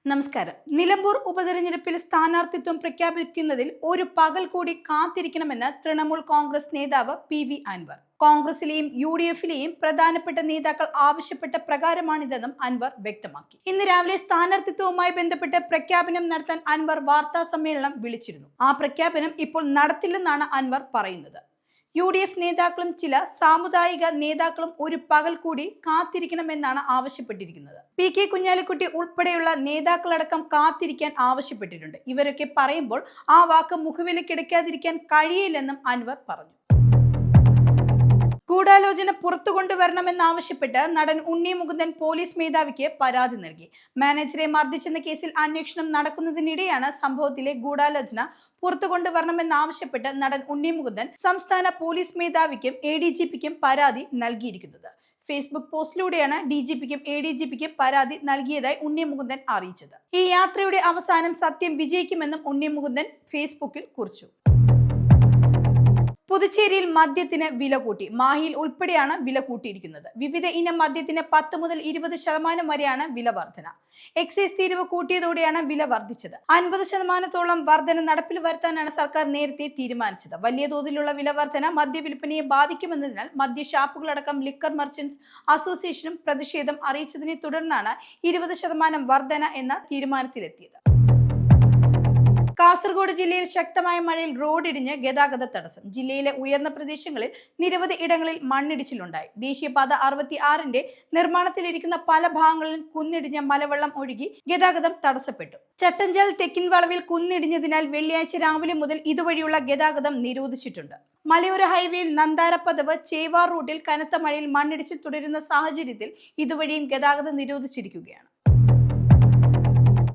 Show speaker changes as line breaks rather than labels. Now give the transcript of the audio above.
നമസ്കാരം. നിലമ്പൂർ ഉപതെരഞ്ഞെടുപ്പിൽ സ്ഥാനാർത്ഥിത്വം പ്രഖ്യാപിക്കുന്നതിൽ ഒരു പകൽ കൂടി കാത്തിരിക്കണമെന്ന് തൃണമൂൽ കോൺഗ്രസ് നേതാവ് പി.വി. അൻവർ. കോൺഗ്രസിലെയും യു.ഡി.എഫിലെയും പ്രധാനപ്പെട്ട നേതാക്കൾ ആവശ്യപ്പെട്ട പ്രകാരമാണിതെന്നും അൻവർ വ്യക്തമാക്കി. ഇന്ന് രാവിലെ സ്ഥാനാർത്ഥിത്വവുമായി ബന്ധപ്പെട്ട് പ്രഖ്യാപനം നടത്താൻ അൻവർ വാർത്താ സമ്മേളനം വിളിച്ചിരുന്നു. ആ പ്രഖ്യാപനം ഇപ്പോൾ നടത്തില്ലെന്നാണ് അൻവർ പറയുന്നത്. യു.ഡി.എഫ് നേതാക്കളും ചില സാമുദായിക നേതാക്കളും ഒരു പകൽ കൂടി കാത്തിരിക്കണമെന്നാണ് ആവശ്യപ്പെട്ടിരിക്കുന്നത്. പി.കെ. കുഞ്ഞാലിക്കുട്ടി ഉൾപ്പെടെയുള്ള നേതാക്കളടക്കം കാത്തിരിക്കാൻ ആവശ്യപ്പെട്ടിട്ടുണ്ട്. ഇവരൊക്കെ പറയുമ്പോൾ ആ വാക്ക് മുഖവിലക്കെടുക്കാതിരിക്കാൻ കഴിയില്ലെന്നും അൻവർ പറഞ്ഞു. ഗൂഢാലോചന പുറത്തു കൊണ്ടുവരണമെന്നാവശ്യപ്പെട്ട് നടൻ ഉണ്ണി മുകുന്ദൻ പോലീസ് മേധാവിക്ക് പരാതി നൽകി. മാനേജരെ മർദ്ദിച്ചെന്ന കേസിൽ അന്വേഷണം നടക്കുന്നതിനിടെയാണ് സംഭവത്തിലെ ഗൂഢാലോചന പുറത്തു കൊണ്ടുവരണമെന്നാവശ്യപ്പെട്ട് നടൻ ഉണ്ണി മുകുന്ദൻ സംസ്ഥാന പോലീസ് മേധാവിക്കും എ.ഡി.ജി.പിക്കും പരാതി നൽകിയിരിക്കുന്നത്. ഫേസ്ബുക്ക് പോസ്റ്റിലൂടെയാണ് ഡി.ജി.പിക്കും എ.ഡി.ജി.പിക്കും പരാതി നൽകിയതായി ഉണ്ണി മുകുന്ദൻ അറിയിച്ചത്. ഈ യാത്രയുടെ അവസാനം സത്യം വിജയിക്കുമെന്നും ഉണ്ണി മുകുന്ദൻ ഫേസ്ബുക്കിൽ കുറിച്ചു. പുതുച്ചേരിയിൽ മദ്യത്തിന് വില കൂട്ടി. മാഹിയിൽ ഉൾപ്പെടെയാണ് വില കൂട്ടിയിരിക്കുന്നത്. വിവിധ ഇനം മദ്യത്തിന് 10 മുതൽ 20% വരെയാണ് വില വർധന. എക്സൈസ് തീരുവ കൂട്ടിയതോടെയാണ് വില വർദ്ധിച്ചത്. 50% വർധന നടപ്പിൽ വരുത്താനാണ് സർക്കാർ നേരത്തെ തീരുമാനിച്ചത്. വലിയ തോതിലുള്ള വില വർധന മദ്യവിൽപ്പനയെ ബാധിക്കുമെന്നതിനാൽ മദ്യഷാപ്പുകളടക്കം ലിക്കർ മർച്ചന്റ്സ് അസോസിയേഷനും പ്രതിഷേധം അറിയിച്ചതിനെ തുടർന്നാണ് 20% വർധന എന്ന തീരുമാനത്തിലെത്തിയത്. കാസർഗോഡ് ജില്ലയിൽ ശക്തമായ മഴയിൽ റോഡിടിഞ്ഞ് ഗതാഗത തടസ്സം. ജില്ലയിലെ ഉയർന്ന പ്രദേശങ്ങളിൽ നിരവധി ഇടങ്ങളിൽ മണ്ണിടിച്ചിലുണ്ടായി. ദേശീയപാത 66 നിർമ്മാണത്തിലിരിക്കുന്ന പല ഭാഗങ്ങളിലും കുന്നിടിഞ്ഞ മലവെള്ളം ഒഴുകി ഗതാഗതം തടസ്സപ്പെട്ടു. ചട്ടഞ്ചാൽ തെക്കിൻ വളവിൽ കുന്നിടിഞ്ഞതിനാൽ വെള്ളിയാഴ്ച രാവിലെ മുതൽ ഇതുവഴിയുള്ള ഗതാഗതം നിരോധിച്ചിട്ടുണ്ട്. മലയോര ഹൈവേയിൽ നന്താരപ്പതവ് ചേവാർ റൂട്ടിൽ കനത്ത മഴയിൽ മണ്ണിടിച്ചിൽ തുടരുന്ന സാഹചര്യത്തിൽ ഇതുവഴിയും ഗതാഗതം നിരോധിച്ചിരിക്കുകയാണ്.